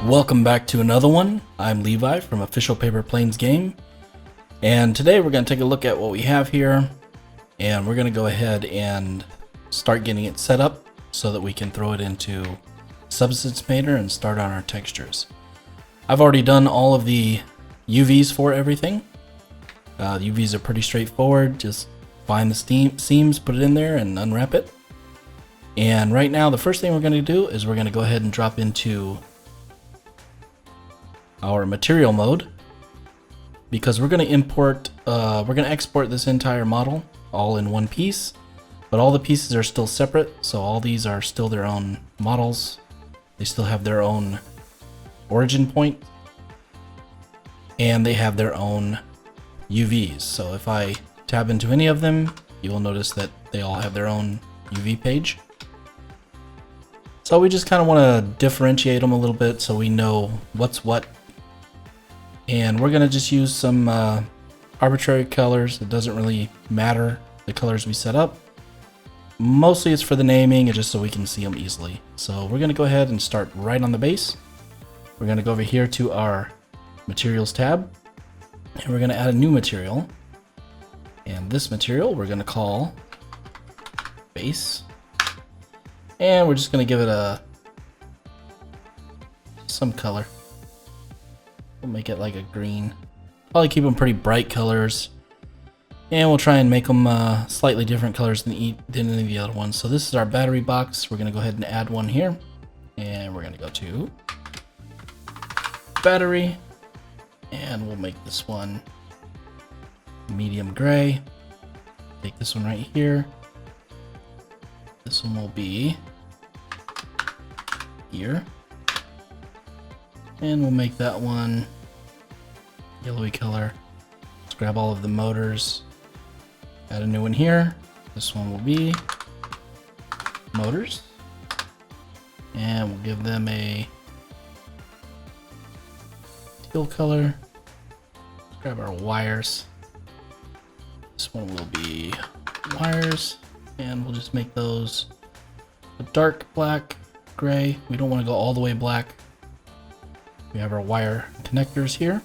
Welcome back to another one. I'm Levi from Official PaperPlanes Game, and today we're going to take a look at what we have here, and we're going to go ahead and start getting it set up so that we can throw it into Substance Painter and start on our textures. I've already done all of the UVs for everything. The UVs are pretty straightforward. Just find the seams, put it in there, and unwrap it. And right now, the first thing we're going to do is we're going to go ahead and drop into our material mode, because we're going to import, we're going to export this entire model all in one piece, but all the pieces are still separate, so all these are still their own models. They still have their own origin point, and they have their own UVs. So if I tab into any of them, you will notice that they all have their own UV page. So we just kind of want to differentiate them a little bit so we know what's what. And we're going to just use some arbitrary colors. It doesn't really matter the colors we set up. Mostly it's for the naming and just so we can see them easily. So we're going to go ahead and start right on the base. We're going to go over here to our materials tab, and we're going to add a new material. And this material we're going to call base. And we're just going to give it some color. We'll make it like a green. Probably keep them pretty bright colors. And we'll try and make them slightly different colors than any of the other ones. So this is our battery box. We're going to go ahead and add one here. And we're going to go to battery. And we'll make this one medium gray. Take this one right here. This one will be here. And we'll make that one yellowy color. Let's grab all of the motors. Add a new one here. This one will be motors. And we'll give them a teal color. Let's grab our wires. This one will be wires. And we'll just make those a dark black, gray. We don't want to go all the way black. We have our wire connectors here.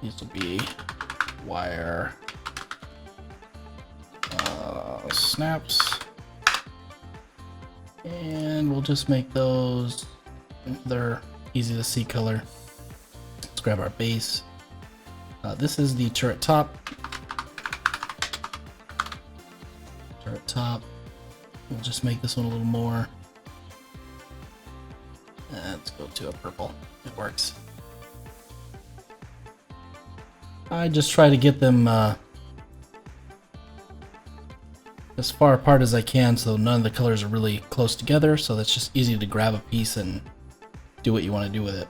These will be wire snaps. And we'll just make those, they're easy to see color. Let's grab our base. This is the turret top. Turret top. We'll just make this one a little more. Let's go to a purple. It works. I just try to get them as far apart as I can so none of the colors are really close together, so that's just easy to grab a piece and do what you want to do with it.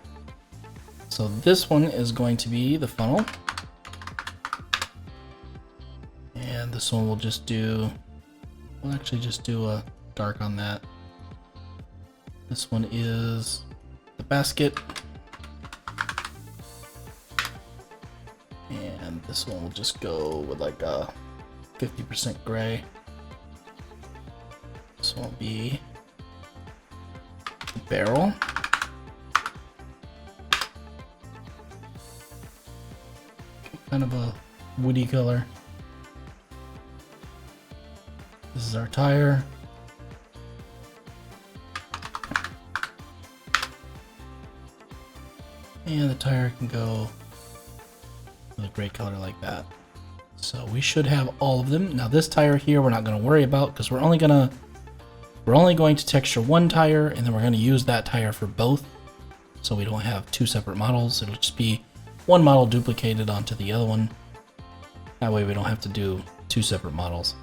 So this one is going to be the funnel. And this one we'll just do, we'll actually just do a dark on that. This one is the basket. And this one will just go with like a 50% gray. This one will be the barrel. Kind of a woody color. This is our tire. And the tire can go with a gray color like that. So we should have all of them. Now this tire here we're not going to worry about because we're only going to texture one tire, and then we're going to use that tire for both. So we don't have two separate models. It'll just be one model duplicated onto the other one. That way we don't have to do two separate models.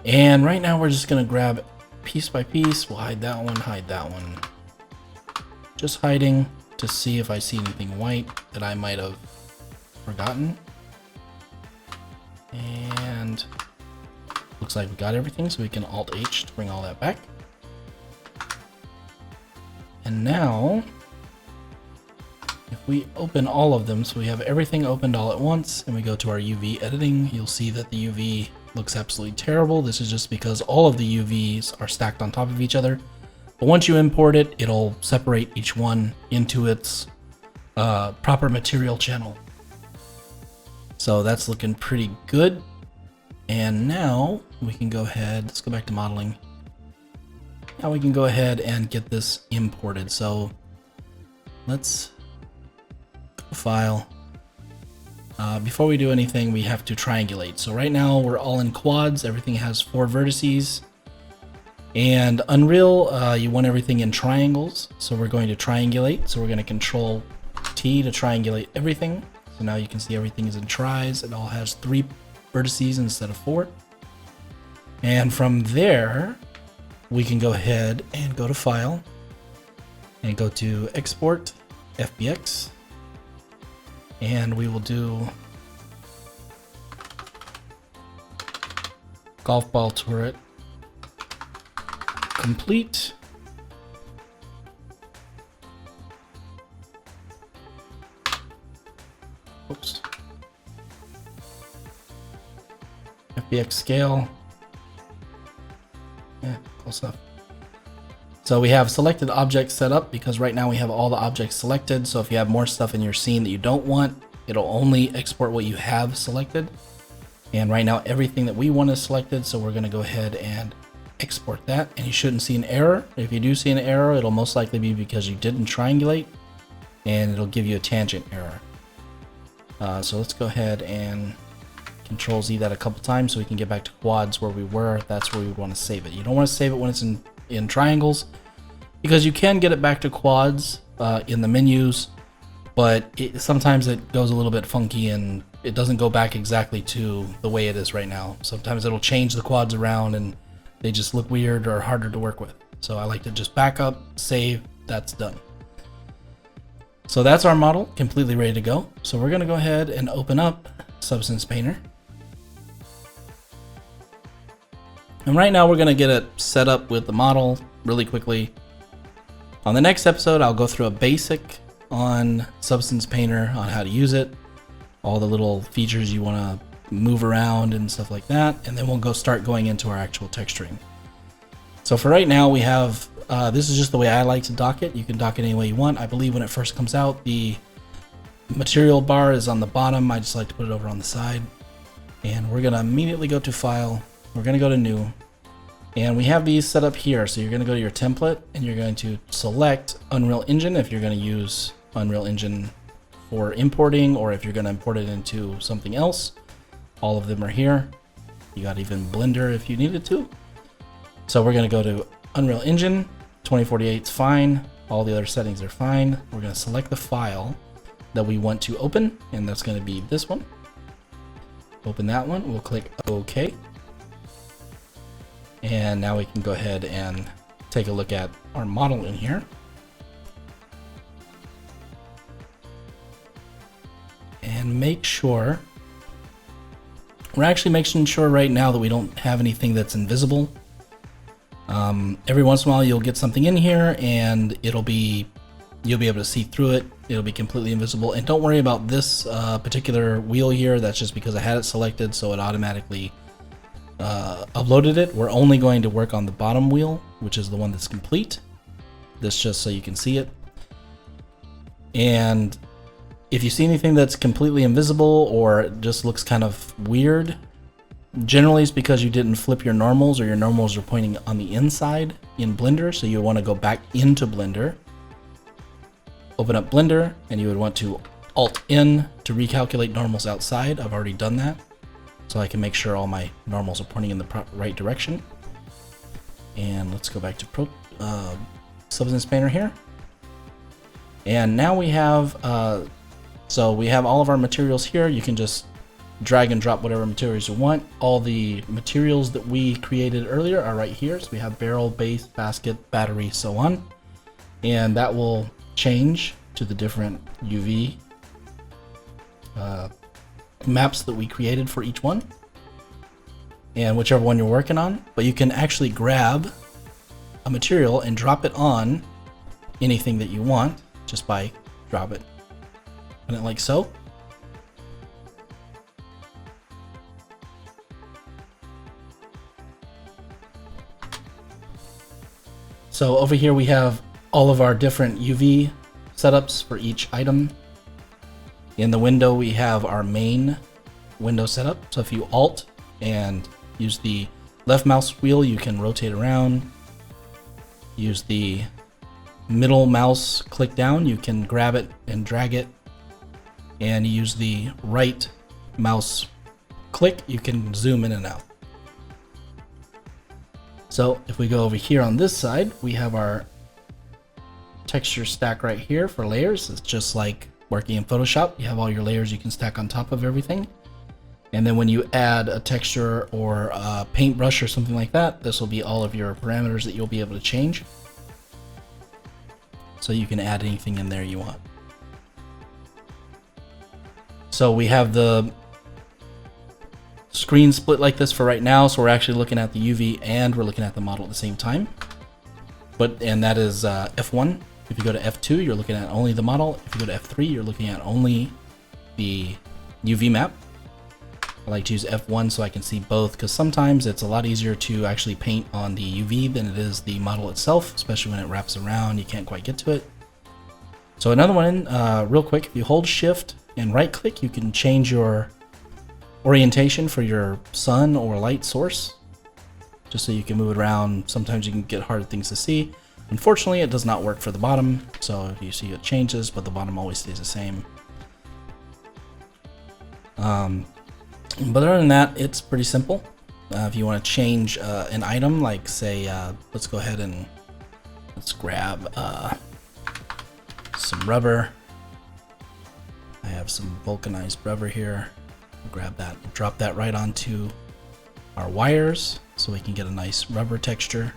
And right now we're just going to grab piece by piece. We'll hide that one, hide that one. Just hiding to see if I see anything white that I might have forgotten. And looks like we got everything, so we can Alt-H to bring all that back. And now, if we open all of them, so we have everything opened all at once, and we go to our UV editing, you'll see that the UV looks absolutely terrible. This is just because all of the UVs are stacked on top of each other. But once you import it, it'll separate each one into its proper material channel. So that's looking pretty good. And now we can go ahead, let's go back to modeling. Now we can go ahead and get this imported. So let's go File. Before we do anything, we have to triangulate. So right now we're all in quads. Everything has 4 vertices. And Unreal, you want everything in triangles. So we're going to triangulate. So we're going to Control T to triangulate everything. So now you can see everything is in tris. It all has 3 vertices instead of 4. And from there, we can go ahead and go to File and go to Export FBX. And we will do golf ball turret complete. Oops. FBX scale. Yeah, close enough. So we have selected objects set up because right now we have all the objects selected. So if you have more stuff in your scene that you don't want, it'll only export what you have selected. And right now everything that we want is selected. So we're going to go ahead and export that. And you shouldn't see an error. If you do see an error, it'll most likely be because you didn't triangulate, and it'll give you a tangent error. So let's go ahead and Control Z that a couple times so we can get back to quads where we were. That's where we would want to save it. You don't want to save it when it's in triangles, because you can get it back to quads in the menus, but sometimes it goes a little bit funky and it doesn't go back exactly to the way it is right now. Sometimes it'll change the quads around and they just look weird or harder to work with. So I like to just back up, save, that's done. So that's our model completely ready to go. So we're going to go ahead and open up Substance Painter. And right now we're going to get it set up with the model really quickly. On the next episode, I'll go through a basic on Substance Painter on how to use it, all the little features you want to move around and stuff like that. And then we'll start going into our actual texturing. So for right now, we have, this is just the way I like to dock it. You can dock it any way you want. I believe when it first comes out, the material bar is on the bottom. I just like to put it over on the side. And we're going to immediately go to File. We're going to go to New. And we have these set up here. So you're going to go to your template and you're going to select Unreal Engine if you're going to use Unreal Engine for importing, or if you're going to import it into something else. All of them are here. You got even Blender if you needed to. So we're going to go to Unreal Engine. 2048 is fine. All the other settings are fine. We're going to select the file that we want to open, and that's going to be this one. Open that one. We'll click OK. And now we can go ahead and take a look at our model in here. And make sure, we're actually making sure right now that we don't have anything that's invisible. Every once in a while you'll get something in here and you'll be able to see through it. It'll be completely invisible. And don't worry about this particular wheel here. That's just because I had it selected, so it automatically uploaded it. We're only going to work on the bottom wheel, which is the one that's complete. This just so you can see it. And if you see anything that's completely invisible or it just looks kind of weird, generally it's because you didn't flip your normals, or your normals are pointing on the inside in Blender. So you want to go back into Blender, open up Blender, and you would want to Alt-N to recalculate normals outside. I've already done that, so I can make sure all my normals are pointing in the right direction. And let's go back to Substance Painter here. And now we have, so we have all of our materials here. You can just drag and drop whatever materials you want. All the materials that we created earlier are right here. So we have barrel, base, basket, battery, so on. And that will change to the different UV maps that we created for each one, and whichever one you're working on. But you can actually grab a material and drop it on anything that you want just by drop it like so. So over here we have all of our different UV setups for each item. In the window we have our main window setup. So if you Alt and use the left mouse wheel, you can rotate around. Use the middle mouse click down, you can grab it and drag it. And use the right mouse click, you can zoom in and out. So if we go over here on this side, we have our texture stack right here for layers. It's just like working in Photoshop. You have all your layers you can stack on top of everything. And then when you add a texture or a paintbrush or something like that, this will be all of your parameters that you'll be able to change. So you can add anything in there you want. So we have the screen split like this for right now, so we're actually looking at the UV and we're looking at the model at the same time. And that is F1. If you go to F2, you're looking at only the model. If you go to F3, you're looking at only the UV map. I like to use F1 so I can see both, because sometimes it's a lot easier to actually paint on the UV than it is the model itself, especially when it wraps around, you can't quite get to it. So another one, real quick, if you hold Shift and right click, you can change your orientation for your sun or light source, just so you can move it around. Sometimes you can get hard things to see. Unfortunately, it does not work for the bottom, so you see it changes, but the bottom always stays the same. But other than that, it's pretty simple. If you want to change an item, like say, let's go ahead and let's grab some rubber. I have some vulcanized rubber here. Grab that, drop that right onto our wires so we can get a nice rubber texture.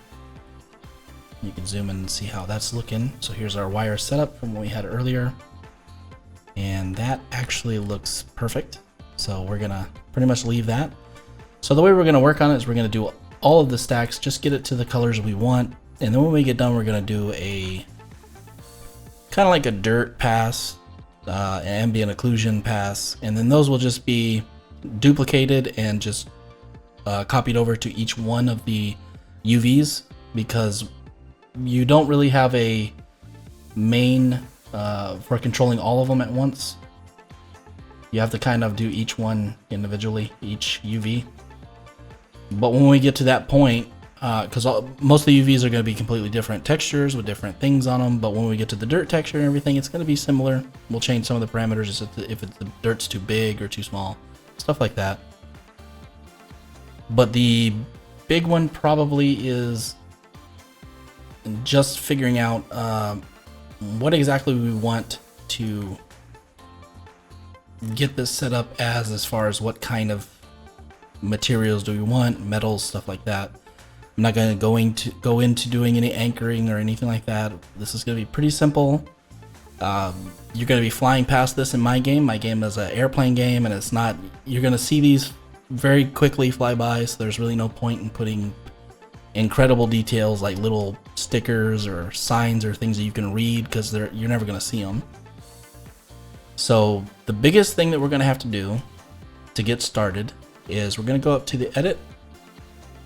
You can zoom in and see how that's looking. So here's our wire setup from what we had earlier, and that actually looks perfect. So we're gonna pretty much leave that. So the way we're gonna work on it is we're gonna do all of the stacks, just get it to the colors we want, and then when we get done, we're gonna do a kind of like a dirt pass, ambient occlusion pass, and then those will just be duplicated and just copied over to each one of the UVs, because you don't really have a main for controlling all of them at once. You have to kind of do each one individually, each UV. But when we get to that point, because most of the UVs are going to be completely different textures with different things on them, but when we get to the dirt texture and everything, it's going to be similar. We'll change some of the parameters if the dirt's too big or too small, stuff like that. But the big one probably is just figuring out what exactly we want to get this set up as far as what kind of materials do we want, metals, stuff like that. I'm not going to go into doing any anchoring or anything like that. This is going to be pretty simple. You're going to be flying past this in my game. My game is an airplane game, and it's not. You're going to see these very quickly fly by, so there's really no point in putting incredible details like little stickers or signs or things that you can read, because you're never going to see them. So the biggest thing that we're going to have to do to get started is we're going to go up to the edit,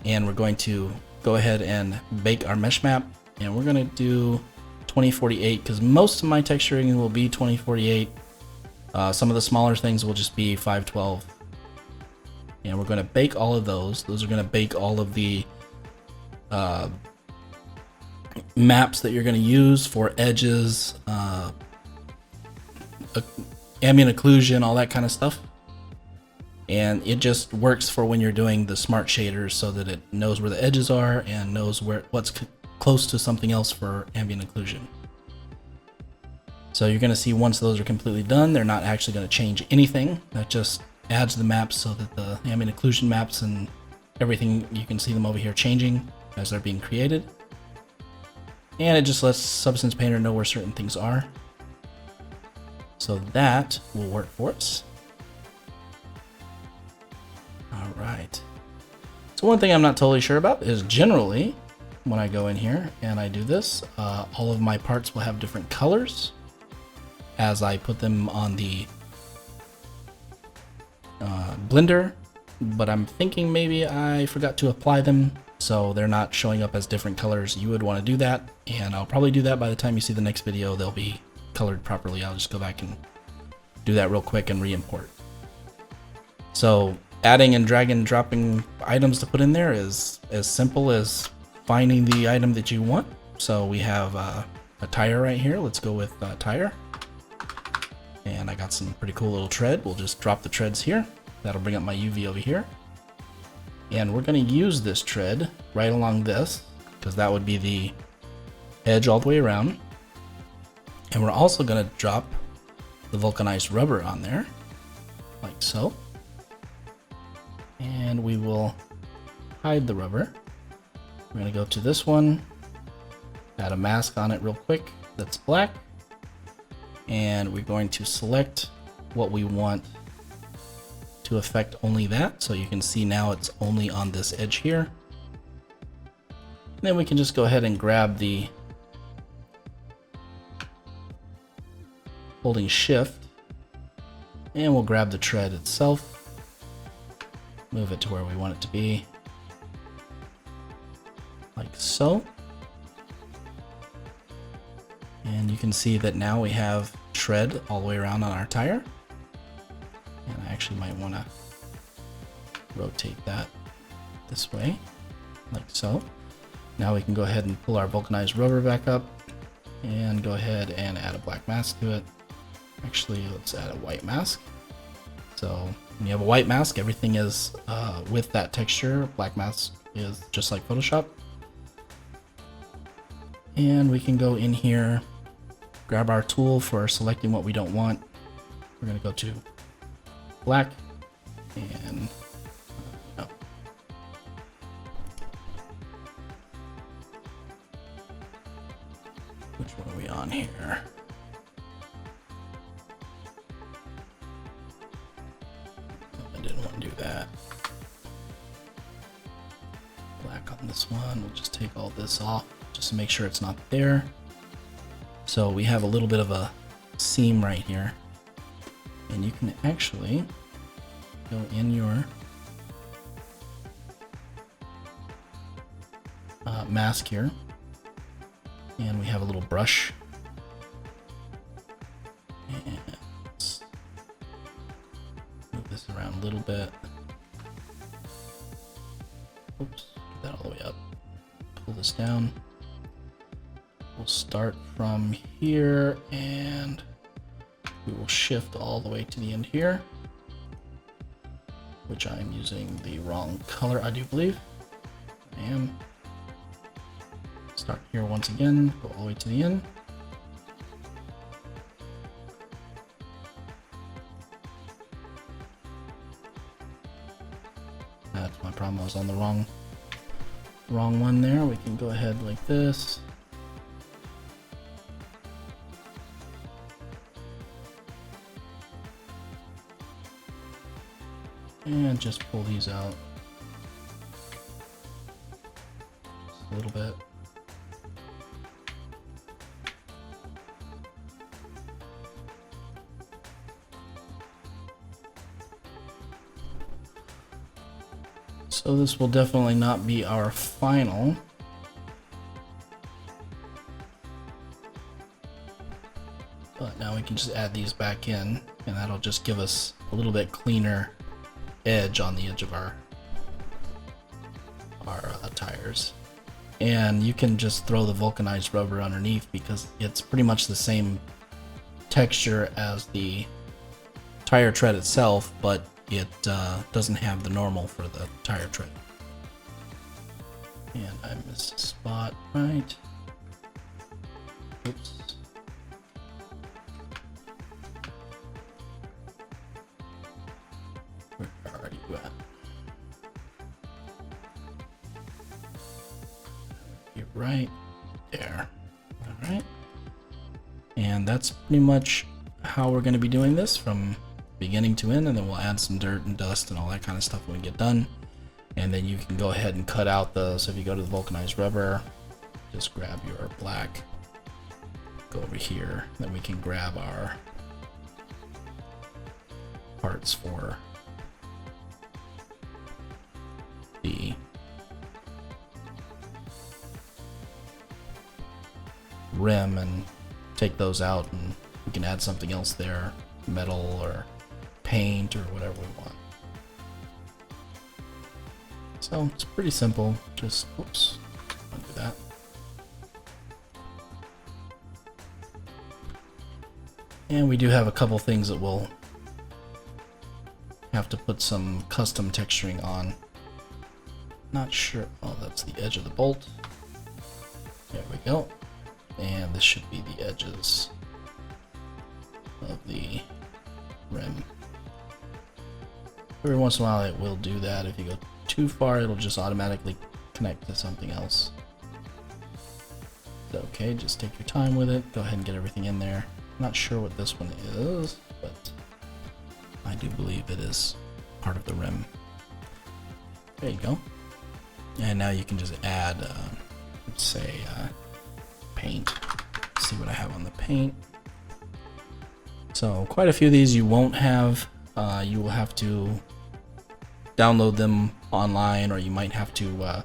and we're going to go ahead and bake our mesh map, and we're going to do 2048 because most of my texturing will be 2048. Some of the smaller things will just be 512, and we're going to bake all of those. Those are going to bake all of the maps that you're going to use for edges, ambient occlusion, all that kind of stuff. And it just works for when you're doing the smart shaders, so that it knows where the edges are and knows what's close to something else for ambient occlusion. So you're going to see once those are completely done, they're not actually going to change anything. That just adds the maps so that the ambient occlusion maps and everything, you can see them over here changing as they're being created. And it just lets Substance Painter know where certain things are. So that will work for us. All right. So one thing I'm not totally sure about is generally when I go in here and I do this, all of my parts will have different colors as I put them on the blender, but I'm thinking maybe I forgot to apply them so they're not showing up as different colors. You would want to do that, and I'll probably do that by the time you see the next video. They'll be colored properly. I'll just go back and do that real quick and re-import. So adding and dragging and dropping items to put in there is as simple as finding the item that you want. So we have a tire right here. Let's go with tire. And I got some pretty cool little tread. We'll just drop the treads here. That'll bring up my UV over here. And we're going to use this tread right along this, because that would be the edge all the way around. And we're also going to drop the vulcanized rubber on there, like so. And we will hide the rubber. We're going to go to this one, add a mask on it real quick that's black. And we're going to select what we want to affect only that. So you can see now it's only on this edge here. And then we can just go ahead and grab the, holding shift, and we'll grab the tread itself, move it to where we want it to be, like so. And you can see that now we have tread all the way around on our tire. And I actually might want to rotate that this way, like so. Now we can go ahead and pull our vulcanized rubber back up and go ahead and add a black mask to it. Actually, let's add a white mask. So when you have a white mask, everything is with that texture. Black mask is just like Photoshop. And we can go in here, grab our tool for selecting what we don't want. We're going to go to black and no. Which one are we on here? I didn't want to do that. Black on this one. We'll just take all this off just to make sure it's not there. So we have a little bit of a seam right here. And you can actually go in your mask here, and we have a little brush. And let's move this around a little bit. Oops, get that all the way up. Pull this down. We'll start from here and we will shift all the way to the end here, which I'm using the wrong color, I do believe. I am. Start here once again, go all the way to the end. That's my problem, I was on the wrong one there. We can go ahead like this. And just pull these out just a little bit. So this will definitely not be our final. But now we can just add these back in, and that'll just give us a little bit cleaner edge on the edge of our tires. And you can just throw the vulcanized rubber underneath because it's pretty much the same texture as the tire tread itself, but it doesn't have the normal for the tire tread. And I missed a spot, right? Oops. Where are you at? You're right there. All right. And that's pretty much how we're going to be doing this from beginning to end, and then we'll add some dirt and dust and all that kind of stuff when we get done. And then you can go ahead and cut out the, so if you go to the vulcanized rubber, just grab your black, go over here, then we can grab our parts for the rim and take those out, and we can add something else there, metal or paint or whatever we want. So it's pretty simple. Just, oops, undo that. And we do have a couple things that we'll have to put some custom texturing on. Not sure. Oh, that's the edge of the bolt. There we go. And this should be the edges of the rim. Every once in a while it will do that. If you go too far, it'll just automatically connect to something else. It's okay, just take your time with it. Go ahead and get everything in there. Not sure what this one is, but I do believe it is part of the rim. There you go. And now you can just add, let's say, paint. Let's see what I have on the paint. So quite a few of these you won't have. You will have to download them online, or you might have to.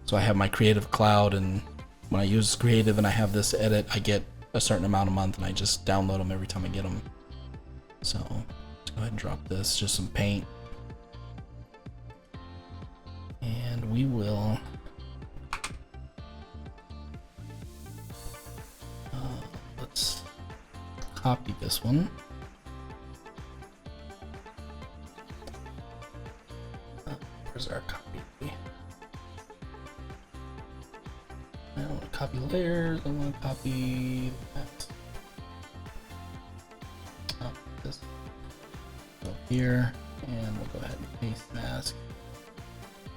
So I have my Creative Cloud, and when I use Creative and I have this edit, I get a certain amount a month, and I just download them every time I get them. So let's go ahead and drop this, just some paint. And we will let's copy this one. Where's our copy? I don't want to copy layers, I want to copy that. Oh, this. Go here, and we'll go ahead and paste mask.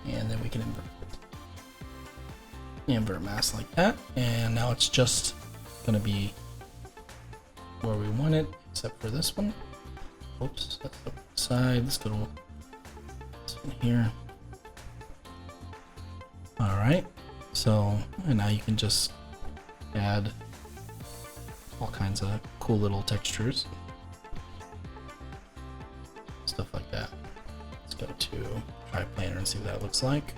And then we can invert it. Invert mask like that. And now it's just going to be where we want it, except for this one. Oops, that's the side. Let's go to this one here. Alright, so and now you can just add all kinds of cool little textures. Stuff like that. Let's go to Triplanar and see what that looks like.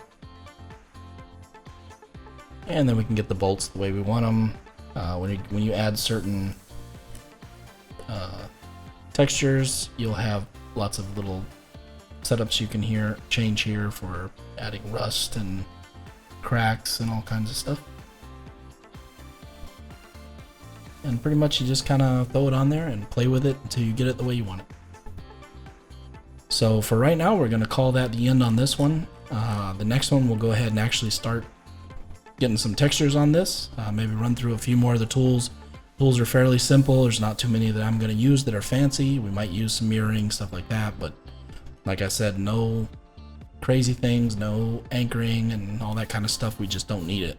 And then we can get the bolts the way we want them. When you add certain textures, you'll have lots of little setups you can change here for adding rust and cracks and all kinds of stuff. And pretty much you just kind of throw it on there and play with it until you get it the way you want it. So for right now, we're going to call that the end on this one. The next one, we'll go ahead and actually start getting some textures on this. Maybe run through a few more of the tools. Tools are fairly simple. There's not too many that I'm going to use that are fancy. We might use some mirroring, stuff like that. But like I said, no crazy things, no anchoring and all that kind of stuff. We just don't need it.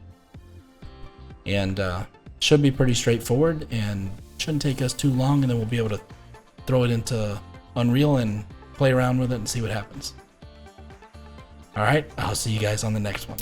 And should be pretty straightforward and shouldn't take us too long. And then we'll be able to throw it into Unreal and play around with it and see what happens. All right, I'll see you guys on the next one.